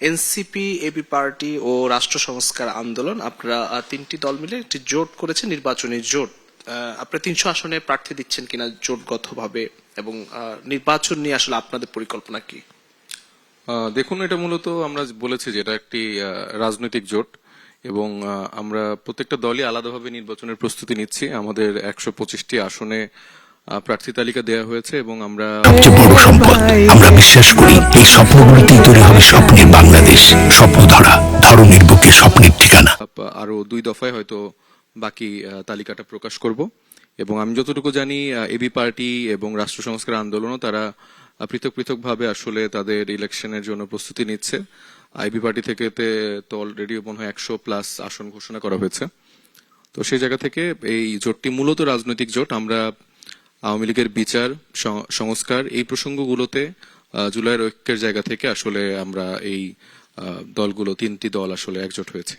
NCP, AB party ও রাষ্ট্র সংস্কার আন্দোলন, আপনারা তিনটি দল মিলে একটি জোট করেছে, নির্বাচনী জোট। আপনারা 300 আসনে প্রার্থী দিচ্ছেন কিনা জোটগতভাবে, এবং নির্বাচন নিয়ে আসলে আপনাদের পরিকল্পনা কি? দেখুন, এটা মূলত আমরা বলেছি যে এটা একটি রাজনৈতিক জোট, এবং আমরা প্রত্যেকটা দলই আলাদাভাবে নির্বাচনের প্রস্তুতি নিচ্ছি। আমাদের 125টি আসনে প্রার্থী তালিকা দেওয়া হয়েছে, এবং আমরা সবচেয়ে বড় সম্পদ, আমরা বিশ্বাস করি এই স্বপ্নগুলিতেই তৈরি হবে স্বপ্নের বাংলাদেশ। স্বপ্ন ধরা, ধরনের বুকে স্বপ্নের ঠিকানা। আরো 2 দফায় হয়তো বাকি তালিকাটা প্রকাশ করব। এবং আমি যতটুকু জানি, এবি পার্টি এবং রাষ্ট্র সংস্কার আন্দোলনও তারা পৃথক পৃথক ভাবে আসলে তাদের ইলেকশনের জন্য প্রস্তুতি নিচ্ছে। এবি পার্টি থেকে তো অলরেডি মনে হয় 100+ আসন ঘোষণা করা হয়েছে। তো সেই জায়গা থেকে এই জোটটি মূলত রাজনৈতিক জোট। আমরা আওয়ামী লীগের বিচার, সংস্কার, এই প্রসঙ্গগুলোতে জুলাইয়ের ঐক্যের জায়গা থেকে আসলে আমরা এই দলগুলো, 3টি দল আসলে একজোট হয়েছে।